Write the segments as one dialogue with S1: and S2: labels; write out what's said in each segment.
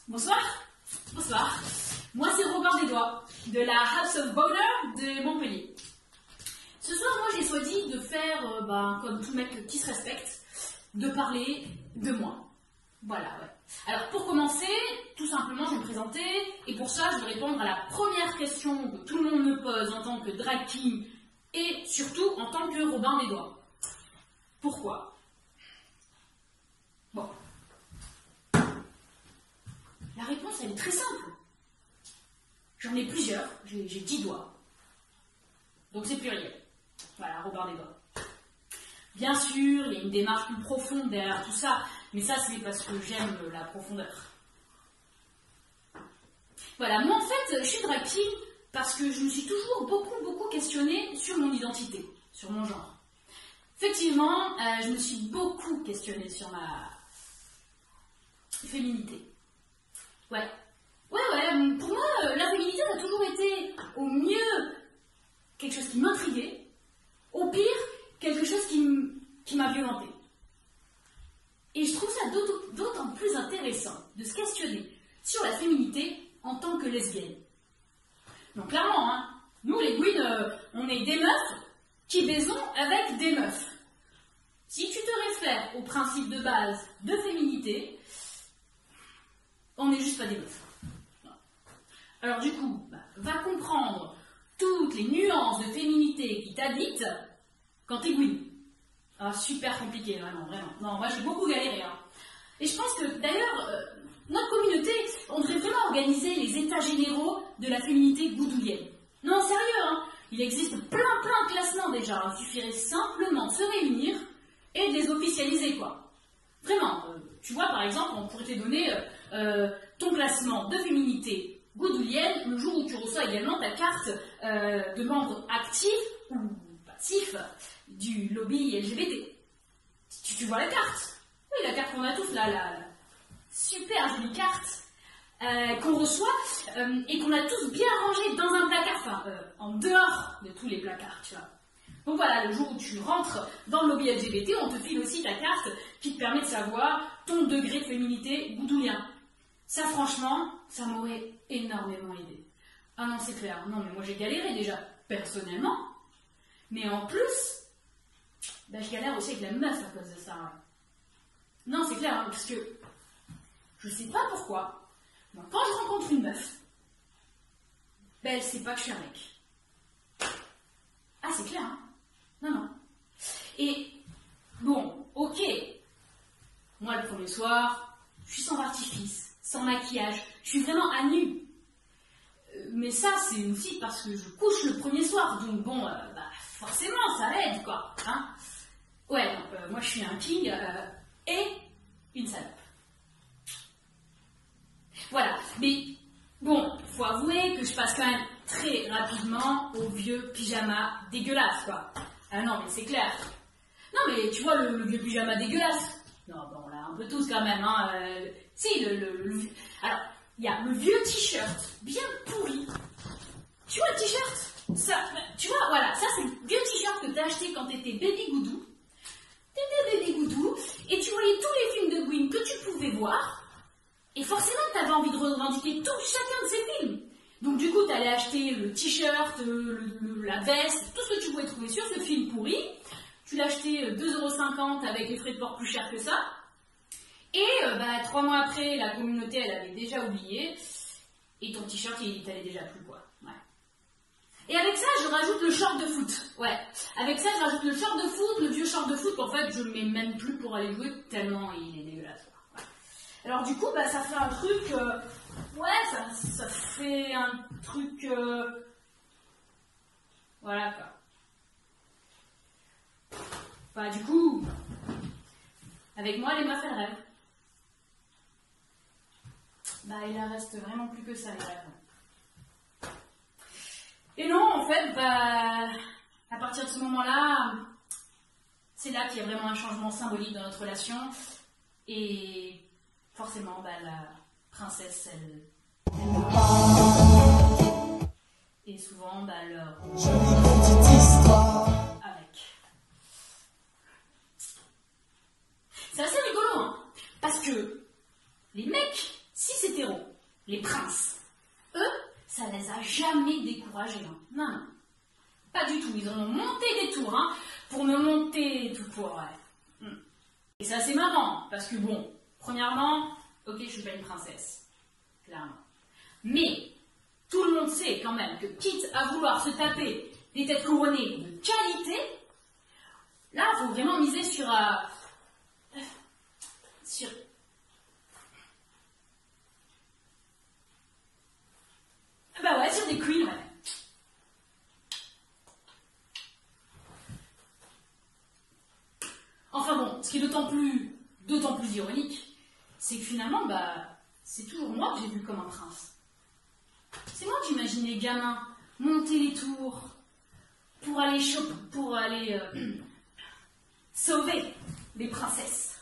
S1: Bonsoir. Bonsoir. Moi, c'est Robin des Doigts, de la House of Boner de Montpellier. Ce soir, moi, j'ai choisi de faire, comme tout mec qui se respecte, de parler de moi. Voilà, ouais. Alors, pour commencer, tout simplement, je vais me présenter, et pour ça, je vais répondre à la première question que tout le monde me pose en tant que drag king, et surtout en tant que Robin des Doigts. Pourquoi? Bon. La réponse, elle est très simple. J'en ai plusieurs, j'ai 10 doigts. Donc c'est pluriel. Voilà, Robin des Doigts. Bien sûr, il y a une démarche plus profonde derrière tout ça, mais ça c'est parce que j'aime la profondeur. Voilà, moi en fait, je suis drag king parce que je me suis toujours beaucoup questionnée sur mon identité, sur mon genre. Effectivement, je me suis beaucoup questionnée sur ma féminité. Ouais, pour moi, la féminité a toujours été, au mieux, quelque chose qui m'intriguait, au pire, quelque chose qui m'a violentée. Et je trouve ça d'autant plus intéressant de se questionner sur la féminité en tant que lesbienne. Donc clairement, hein, nous les Gwyn, on est des meufs qui baisons avec des meufs. Si tu te réfères au principe de base de féminité, on n'est juste pas des meufs. Alors du coup, va comprendre toutes les nuances de féminité qui t'habitent quand t'es Gwyn. Ah, super compliqué, vraiment. Non, moi j'ai beaucoup galéré. Hein. Et je pense que d'ailleurs, notre communauté, on devrait vraiment organiser les états généraux de la féminité goudoulienne. Non, sérieux, hein. Il existe plein de classements déjà. Il suffirait simplement de se réunir et de les officialiser, quoi. Vraiment, tu vois, par exemple, on pourrait te donner ton classement de féminité goudoulienne le jour où tu reçois également ta carte de membre actif ou passif du lobby LGBT. Tu vois la carte? Oui, la carte qu'on a tous là, la super jolie carte qu'on reçoit et qu'on a tous bien rangée dans un placard, enfin en dehors de tous les placards, tu vois. Donc voilà, le jour où tu rentres dans le lobby LGBT, on te file aussi ta carte qui te permet de savoir ton degré de féminité goudoulien. Ça, franchement, ça m'aurait énormément aidé. Ah non, c'est clair. Non, mais moi, j'ai galéré déjà, personnellement. Mais en plus, je galère aussi avec la meuf à cause de ça. Ouais. Non, c'est clair, hein, parce que je sais pas pourquoi. Moi, quand je rencontre une meuf, elle sait pas que je suis un mec. Ah, c'est clair, hein. Non. Et, bon, ok. Moi, le premier soir, je suis sans artifice. Sans maquillage, je suis vraiment à nu. Mais ça, c'est aussi parce que je couche le premier soir, donc bon, forcément, ça aide, quoi. Hein, ouais, donc moi je suis un king et une salope. Voilà, mais bon, faut avouer que je passe quand même très rapidement au vieux pyjama dégueulasse, quoi. Ah non, mais c'est clair. Non, mais tu vois le vieux pyjama dégueulasse. Non, bon, là, un peu tous quand même, hein. Si, alors, il y a le vieux t-shirt, bien pourri. Tu vois le t-shirt? Ça, tu vois, voilà, ça c'est le vieux t-shirt que t'as acheté quand t'étais baby goudou. T'étais baby goudou, et tu voyais tous les films de Gwyn que tu pouvais voir, et forcément t'avais envie de revendiquer chacun de ces films. Donc du coup, t'allais acheter le t-shirt, la veste, tout ce que tu pouvais trouver sur ce film pourri. Tu l'as acheté 2,50 € avec les frais de port plus chers que ça. Et 3 mois après, la communauté, elle avait déjà oublié. Et ton t-shirt, il t'allait déjà plus, quoi. Ouais. Et avec ça, je rajoute le short de foot. Ouais. Avec ça, je rajoute le short de foot, le vieux short de foot, qu'en fait, je ne mets même plus pour aller jouer, tellement il est dégueulasse. Ouais. Alors du coup, ça fait un truc... ça fait un truc... Voilà, quoi. Du coup, avec moi, les meufs, elles rêvent. Il en reste vraiment plus que ça, les rêves. Et non, en fait, à partir de ce moment-là, c'est là qu'il y a vraiment un changement symbolique dans notre relation. Et forcément, la princesse, elle et souvent, leur... avec. C'est assez rigolo, hein, parce que les mecs, 6 hétéros, les princes, eux, ça les a jamais découragés. Hein. Non, non. Pas du tout. Ils en ont monté des tours, hein, pour me monter tout pour. Ouais. Et c'est assez marrant, parce que bon, premièrement, ok, je suis pas une princesse, clairement. Mais, tout le monde sait quand même que, quitte à vouloir se taper des têtes couronnées de qualité, là, il faut vraiment miser sur... Bah ouais, sur des queens, ouais. Enfin bon, ce qui est d'autant plus ironique, c'est que finalement, bah, c'est toujours moi que j'ai vu comme un prince. C'est moi qui imaginais gamin monter les tours pour aller sauver les princesses.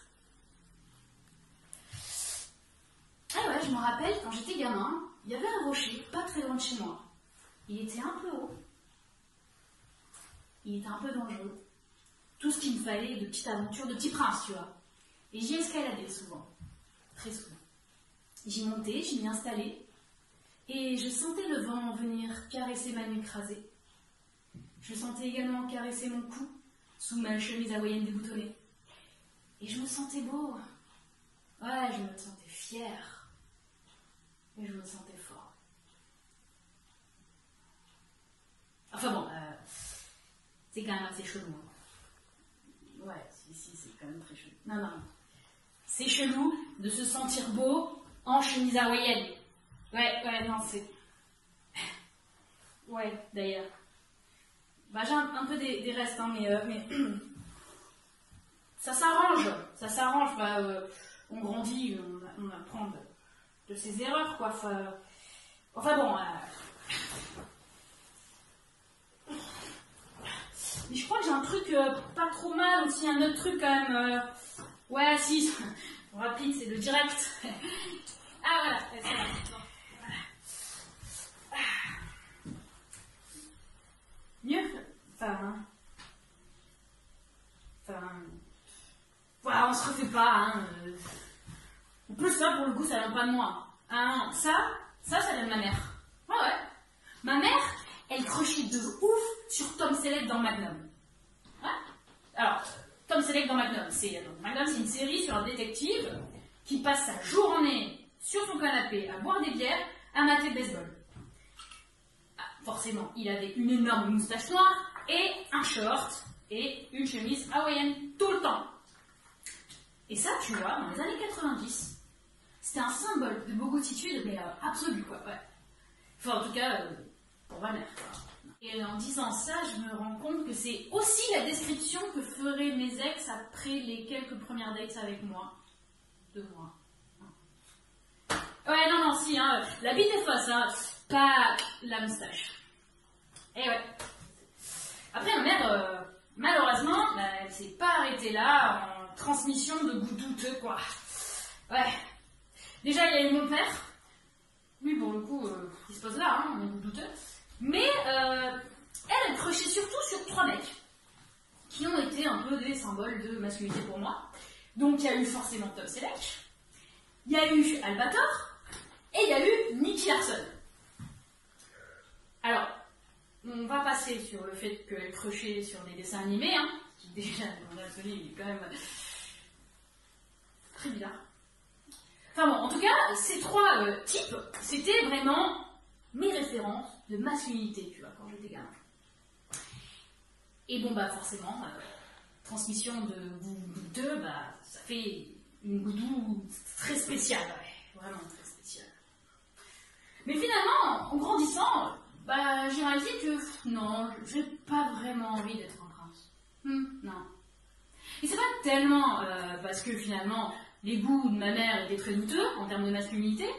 S1: Ah ouais, je me rappelle, quand j'étais gamin, il y avait un rocher pas très loin de chez moi. Il était un peu haut. Il était un peu dangereux. Tout ce qu'il me fallait de petites aventures, de petits princes, tu vois. Et j'y escaladais souvent. Très souvent. J'y montais, j'y m'y installais. Et je sentais le vent venir caresser ma nuque rasée. Je sentais également caresser mon cou sous ma chemise hawaïenne déboutonnée. Et je me sentais beau. Ouais, je me sentais fière. Et je me sentais fort. Enfin bon, c'est quand même assez chelou. Ouais, si, c'est quand même très chelou. Non. C'est chelou de se sentir beau en chemise hawaïenne. Ouais, non, c'est... Ouais, d'ailleurs. Bah, j'ai un peu des restes, hein, mais... ça s'arrange, bah, on grandit, on apprend de ses erreurs, quoi. Enfin bon... Mais je crois que j'ai un truc pas trop mal aussi, un autre truc quand même... Ouais, si, rapide, c'est le direct. Ah, voilà, c'est là. Mieux. Voilà, on se refait pas, hein. En plus, ça, pour le coup, ça vient pas de moi. Hein, ça vient de ma mère. Ouais. Ma mère, elle crochait de ouf sur Tom Selleck dans Magnum. Ouais. Alors, Tom Selleck dans Magnum, Magnum, c'est une série sur un détective qui passe sa journée sur son canapé à boire des bières, à mater le baseball. Forcément, il avait une énorme moustache noire et un short et une chemise hawaïenne tout le temps. Et ça, tu vois, dans les années 90, c'était un symbole de bogottitude, mais absolu, quoi. Ouais. Enfin, en tout cas, pour ma mère, quoi. Et en disant ça, je me rends compte que c'est aussi la description que feraient mes ex après les quelques premières dates avec moi. De moi. Ouais, non, si, hein, la bite est fausse, hein, pas la moustache. Et ouais. Après, ma mère, malheureusement, bah, elle s'est pas arrêtée là, en transmission de goût douteux, quoi. Ouais. Déjà, il y a eu mon père. Lui, pour le coup, il se pose là, hein, un goût douteux. Mais, elle crochait surtout sur 3 mecs, qui ont été un peu des symboles de masculinité pour moi. Donc, il y a eu forcément Tom Selleck, il y a eu Albator, et il y a eu Nicky Larson. Alors, on va passer sur le fait qu'elle crochait sur des dessins animés, hein, qui déjà, dans l'absolu, il est quand même très bizarre. Enfin bon, en tout cas, ces 3 types, c'était vraiment mes références de masculinité, tu vois, quand j'étais gamin. Et bon, bah forcément, transmission de goût douteux, bah ça fait une goudou très spéciale, ouais, vraiment très spéciale. Mais finalement, en grandissant, bah j'ai réalisé que non, j'ai pas vraiment envie d'être un prince. Non. Et c'est pas tellement parce que finalement, les goûts de ma mère étaient très douteux en termes de masculinité,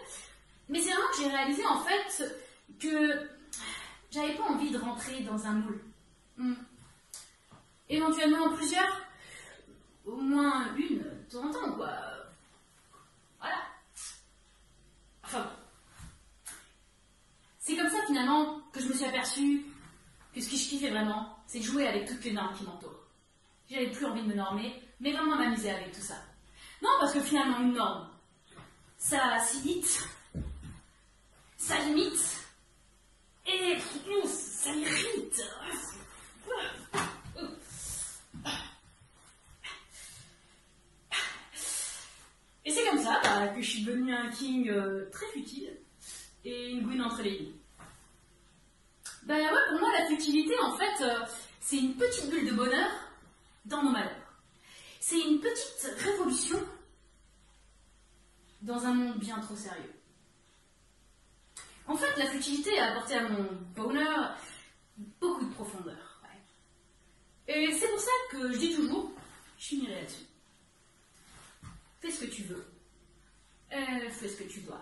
S1: mais c'est vraiment que j'ai réalisé en fait que j'avais pas envie de rentrer dans un moule. Éventuellement plusieurs, au moins une, de temps en temps, quoi. Voilà. Enfin bon. C'est comme ça finalement que je me suis aperçue que ce que je kiffais vraiment, c'est de jouer avec toutes les normes qui m'entourent. J'avais plus envie de me normer, mais vraiment m'amuser avec tout ça. Non, parce que finalement une norme, ça s'imite, ça limite, et ça irrite. Et c'est comme ça que je suis devenue un king très futile et une gouine entre les lignes. Ben ouais, pour moi, la futilité, en fait, c'est une petite bulle de bonheur dans nos malheurs. C'est une petite révolution dans un monde bien trop sérieux. En fait, la futilité a apporté à mon bonheur beaucoup de profondeur. Ouais. Et c'est pour ça que je dis toujours, je finirai là-dessus. Fais ce que tu veux, fais ce que tu dois.